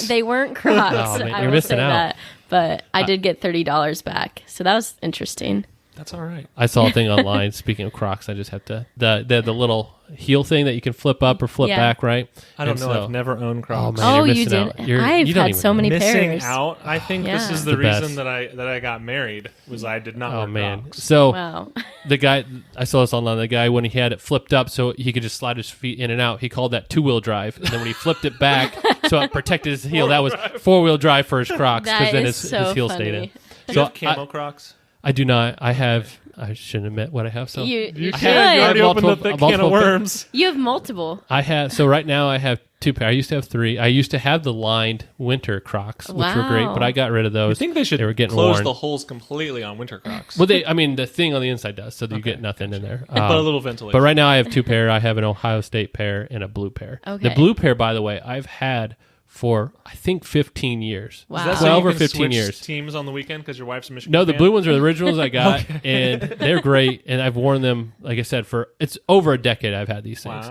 They weren't Crocs. Oh, man, you're missing out. That. But I did get $30 back, so that was interesting. That's all right. I saw a thing online. Speaking of Crocs, I just have to the little heel thing that you can flip up or flip back, right? I don't know. I've never owned Crocs. Oh, man, you did. I've had so many pairs. Missing out. I think this is the reason that I got married was I did not wear Crocs. So the guy, I saw this online. The guy, when he had it flipped up so he could just slide his feet in and out, he called that 2-wheel drive. And then when he flipped it back so it protected his heel, that was 4-wheel drive for his Crocs because then his heel stayed in. Do you have camo Crocs? I do not. I shouldn't admit what I have. So you should. You already opened the thick can of worms. You have multiple. So right now I have 2 pairs. I used to have 3. I used to have the lined winter Crocs, which were great, but I got rid of those. I think they should close the holes completely on winter Crocs. Well, the thing on the inside does, so that you get nothing in there. But a little ventilation. But right now I have 2 pair. I have an Ohio State pair and a blue pair. Okay. The blue pair, by the way, I've had for I think 15 years. Wow. 12 or 15 years. Teams on the weekend because your wife's a Michigan No, the fan? blue ones are the originals I got, and they're great. And I've worn them, like I said, for it's over a decade. I've had these things,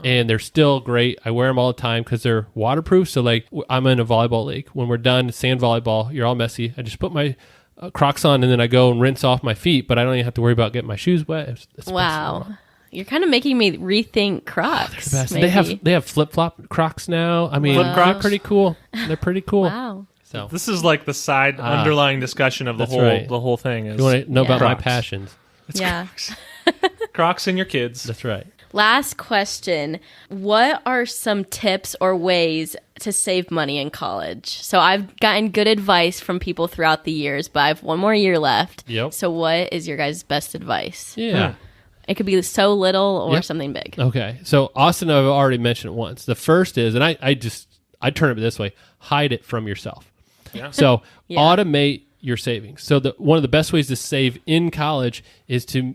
and they're still great. I wear them all the time because they're waterproof. So like I'm in a volleyball league. When we're done sand volleyball, you're all messy. I just put my Crocs on, and then I go and rinse off my feet. But I don't even have to worry about getting my shoes wet. It's wow. You're kind of making me rethink Crocs. They have flip flop Crocs now. I mean, they're pretty cool. They're pretty cool. Wow. So This is like the side underlying discussion of the whole thing. Is you want to know about my Crocs. passions? It's Yeah. Crocs. Crocs and your kids. That's right. Last question. What are some tips or ways to save money in college? So I've gotten good advice from people throughout the years, but I have one more year left. Yep. So what is your guys' best advice? Yeah. It could be so little or Yep. something big. Okay. So Austin, I've already mentioned it once. The first is, and I turn it this way: hide it from yourself. Yeah. So Yeah. automate your savings. So one of the best ways to save in college is to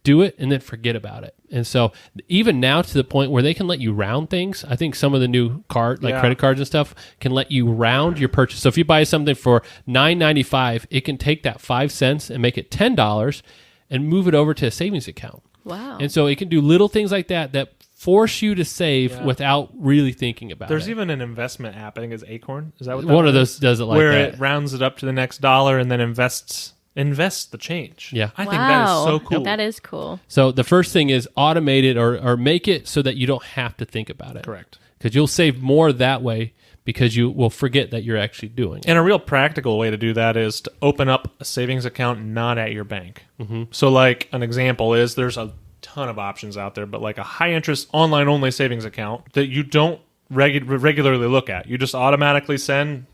do it and then forget about it. And so even now to the point where they can let you round things, I think some of the new credit cards and stuff can let you round your purchase. So if you buy something for $9.95, it can take that 5 cents and make it $10 and move it over to a savings account. Wow. And so it can do little things like that force you to save without really thinking about it. There's even an investment app. I think it's Acorn. Is that what one that of those does it like where that. it rounds it up to the next dollar and then invests the change. Yeah. I think that is so cool. That is cool. So the first thing is automate it or make it so that you don't have to think about it. Correct. Because you'll save more that way because you will forget that you're actually doing it. And a real practical way to do that is to open up a savings account not at your bank. Mm-hmm. So like an example is there's a ton of options out there, but like a high interest online only savings account that you don't regularly look at. You just automatically send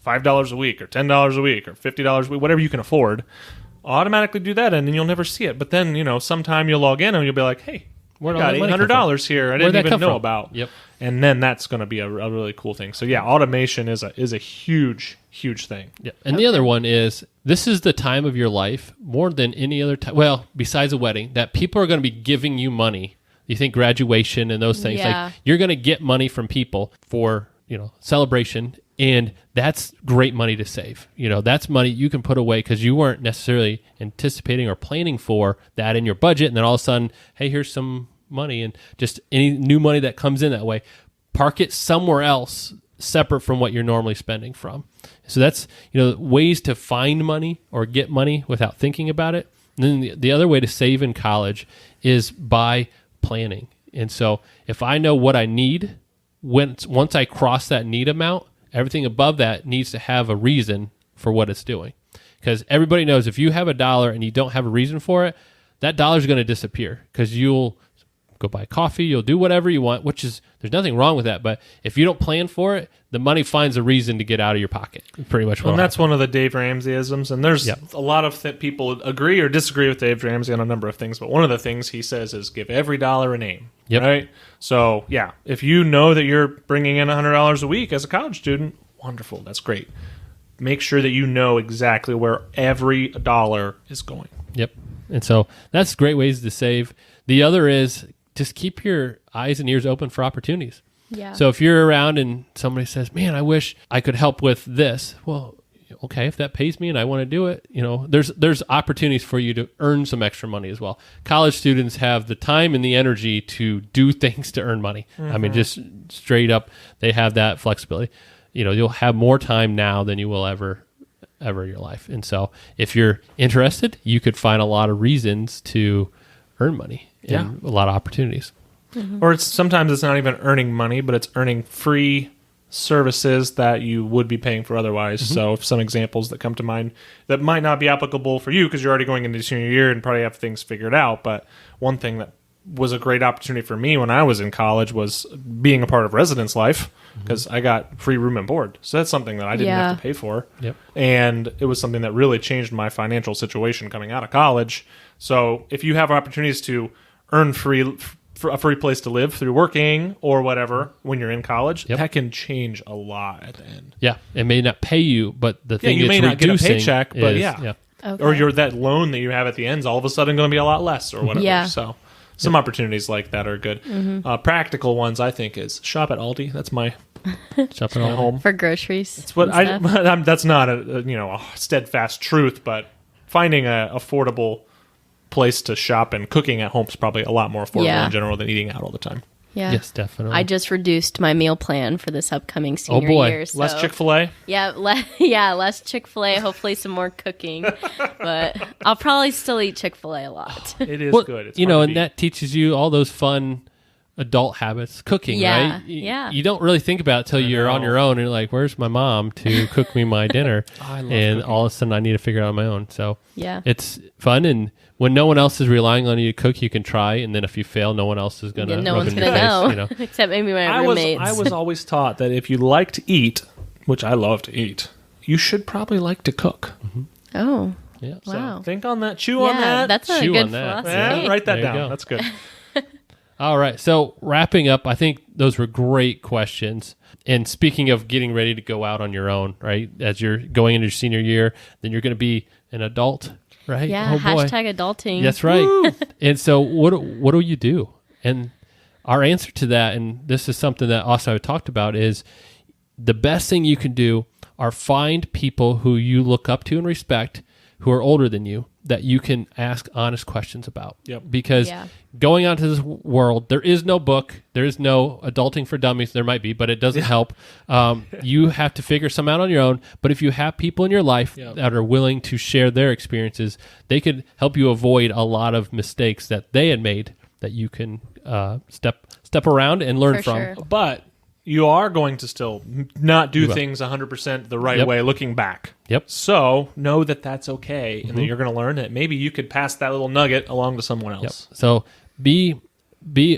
$5 a week or $10 a week or $50 a week, whatever you can afford. Automatically do that and then you'll never see it. But then, sometime you'll log in and you'll be like, hey, I got $800 here I didn't even know about. Yep. And then that's going to be a really cool thing. So yeah, automation is a huge, huge thing. Yeah. And the other one is this is the time of your life more than any other time. Well, besides a wedding, that people are going to be giving you money. You think graduation and those things, Yeah. like you're going to get money from people for, celebration. And that's great money to save. That's money you can put away because you weren't necessarily anticipating or planning for that in your budget. And then all of a sudden, hey, here's some money, and just any new money that comes in that way, park it somewhere else separate from what you're normally spending from. So that's, ways to find money or get money without thinking about it. And then the other way to save in college is by planning. And so if I know what I need, once I cross that need amount, everything above that needs to have a reason for what it's doing. Because everybody knows if you have $1 and you don't have a reason for it, that dollar is going to disappear because you'll go buy coffee, you'll do whatever you want, there's nothing wrong with that. But if you don't plan for it, the money finds a reason to get out of your pocket. Pretty much. And that's one of the Dave Ramsey-isms. And there's a lot of people agree or disagree with Dave Ramsey on a number of things. But one of the things he says is give every dollar a name. Yep. Right? So, yeah, if you know that you're bringing in $100 a week as a college student, wonderful. That's great. Make sure that you know exactly where every dollar is going. Yep. And so that's great ways to save. The other is just keep your eyes and ears open for opportunities. Yeah. So if you're around and somebody says, man, I wish I could help with this. Well, okay, if that pays me and I want to do it, there's opportunities for you to earn some extra money as well. College students have the time and the energy to do things to earn money. Mm-hmm. I mean, just straight up, they have that flexibility. You'll have more time now than you will ever in your life. And so if you're interested, you could find a lot of reasons to earn money and a lot of opportunities. Mm-hmm. Or sometimes it's not even earning money, but it's earning free services that you would be paying for otherwise. Mm-hmm. So some examples that come to mind that might not be applicable for you because you're already going into senior year and probably have things figured out. But one thing that was a great opportunity for me when I was in college was being a part of residence life because I got free room and board. So that's something that I didn't have to pay for. Yep. And it was something that really changed my financial situation coming out of college. So if you have opportunities to earn a free place to live through working or whatever when you're in college, that can change a lot at the end. Yeah, it may not pay you, but the thing you it's may not get a reducing paycheck, but is, Okay. or that loan that you have at the end is all of a sudden going to be a lot less or whatever. Yeah. So some opportunities like that are good. Mm-hmm. Practical ones, I think, is shop at Aldi. That's my shop at home. For groceries. It's what that's not a steadfast truth, but finding a affordable place to shop and cooking at home is probably a lot more affordable in general than eating out all the time. Yeah. Yes, definitely. I just reduced my meal plan for this upcoming senior year. So. Less Chick-fil-A? Yeah, less Chick-fil-A, hopefully some more cooking. But I'll probably still eat Chick-fil-A a lot. It is good. It's and that teaches you all those fun adult habits, cooking, Yeah, right? yeah. You don't really think about it till you're on know. your own and you're like, where's my mom to cook me my dinner? I love and cooking. all of a sudden I need to figure it out on my own. So Yeah. it's fun. And when no one else is relying on you to cook, you can try. And then if you fail, no one else is going to No rub one's in your gonna face, know, except maybe my I roommates. was always taught that if you like to eat, which I love to eat, you should probably like to cook. Oh, Yeah. So wow. think on that. Chew on Yeah, that. that's a Chew good on that. philosophy. Yeah, write that There you down. go. That's good. All right. So wrapping up, I think those were great questions. And speaking of getting ready to go out on your own, right? As you're going into your senior year, then you're going to be an adult, right? Yeah, Oh, boy. hashtag adulting. That's right. And so what do you do? And our answer to that, and this is something that also talked about, is the best thing you can do are find people who you look up to and respect who are older than you that you can ask honest questions about. Yep. Because Yeah. going out to this world, there is no book, there is no adulting for dummies. There might be, but it doesn't help. You have to figure some out on your own. But if you have people in your life that are willing to share their experiences, they could help you avoid a lot of mistakes that they had made that you can step around and learn For from. sure. But you are going to still not do things 100% the right Yep. way looking back. Yep. So know that that's okay, and that you're going to learn that maybe you could pass that little nugget along to someone else. So be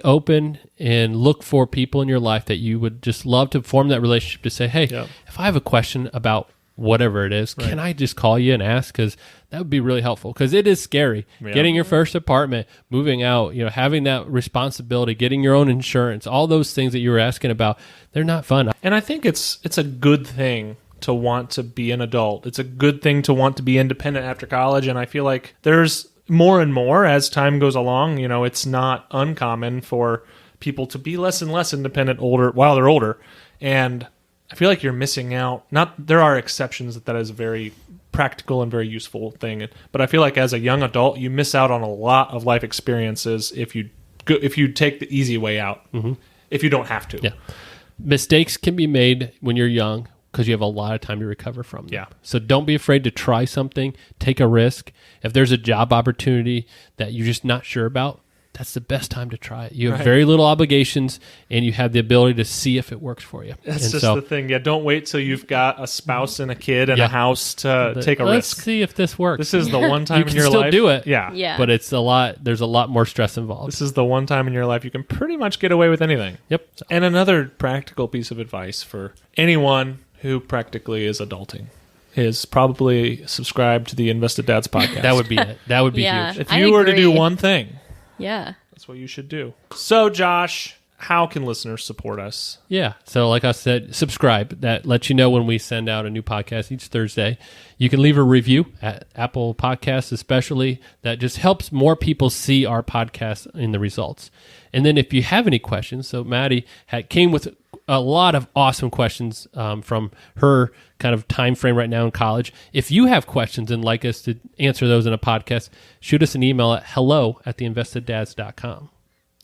open and look for people in your life that you would just love to form that relationship to say, hey, Yep. if I have a question about whatever it is, can I just call you and ask? Because that would be really helpful. Because it is scary getting your first apartment, moving out, having that responsibility, getting your own insurance, all those things that you were asking about. They're not fun. And I think it's a good thing to want to be an adult. It's a good thing to want to be independent after college. And I feel like there's more and more as time goes along. It's not uncommon for people to be less and less independent while they're older. And I feel like you're missing out. There are exceptions that is a very practical and very useful thing. But I feel like as a young adult, you miss out on a lot of life experiences if you take the easy way out. If you don't have to. Yeah. Mistakes can be made when you're young because you have a lot of time to recover from them. Yeah. So don't be afraid to try something, take a risk. If there's a job opportunity that you're just not sure about, that's the best time to try it. You have very little obligations, and you have the ability to see if it works for you. That's and just the thing. Yeah, don't wait till you've got a spouse and a kid and a house to take a Let's risk. see if this works. This is the one time You in can your still life. do it. Yeah. Yeah. But there's a lot more stress involved. This is the one time in your life you can pretty much get away with anything. Yep. And another practical piece of advice for anyone who practically is adulting is probably subscribe to the Invested Dads podcast. That would be it. That would be Yeah. huge. If I you were to do agree. one thing, Yeah. that's what you should do. So, Josh, how can listeners support us? Yeah. So like I said, subscribe. That lets you know when we send out a new podcast each Thursday. You can leave a review at Apple Podcasts especially. That just helps more people see our podcast in the results. And then if you have any questions, so Maddy came with a lot of awesome questions from her kind of time frame right now in college. If you have questions and like us to answer those in a podcast, shoot us an email at hello@theinvesteddads.com.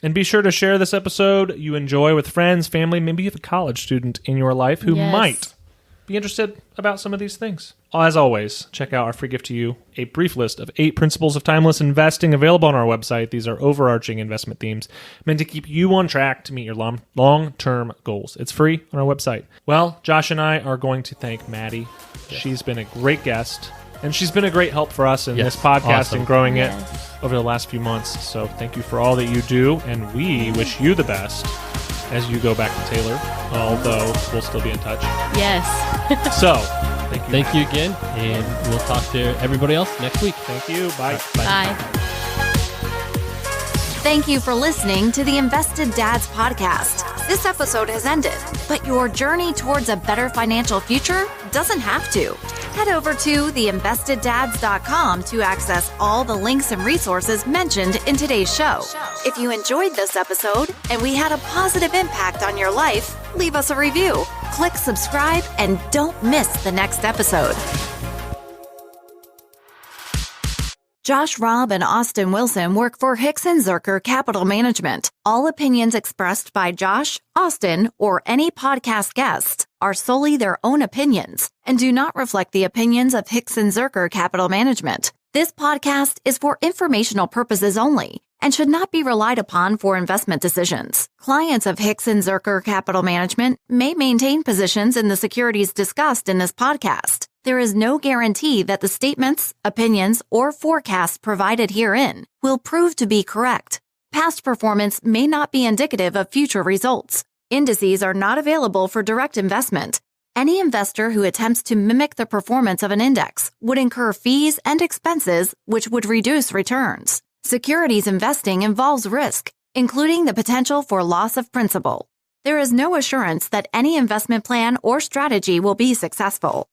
And be sure to share this episode you enjoy with friends, family. Maybe you have a college student in your life who Yes. might be interested about some of these things. As always, check out our free gift to you, a brief list of 8 principles of timeless investing available on our website. These are overarching investment themes meant to keep you on track to meet your long-term goals. It's free on our website. Well, Josh and I are going to thank Maddy. She's been a great guest, and she's been a great help for us in this podcast awesome. and growing it Yes. over the last few months. So thank you for all that you do, and we wish you the best as you go back to Taylor, although we'll still be in touch. Yes. So, thank you. Thank you again, and we'll talk to everybody else next week. Thank you. Bye. Bye. Thank you for listening to the Invested Dads podcast. This episode has ended, but your journey towards a better financial future doesn't have to. Head over to theinvesteddads.com to access all the links and resources mentioned in today's show. If you enjoyed this episode and we had a positive impact on your life, leave us a review, click subscribe, and don't miss the next episode. Josh Robb and Austin Wilson work for Hicks & Zerker Capital Management. All opinions expressed by Josh, Austin, or any podcast guests are solely their own opinions and do not reflect the opinions of Hicks & Zerker Capital Management. This podcast is for informational purposes only and should not be relied upon for investment decisions. Clients of Hicks & Zerker Capital Management may maintain positions in the securities discussed in this podcast. There is no guarantee that the statements, opinions, or forecasts provided herein will prove to be correct. Past performance may not be indicative of future results. Indices are not available for direct investment. Any investor who attempts to mimic the performance of an index would incur fees and expenses which would reduce returns. Securities investing involves risk, including the potential for loss of principal. There is no assurance that any investment plan or strategy will be successful.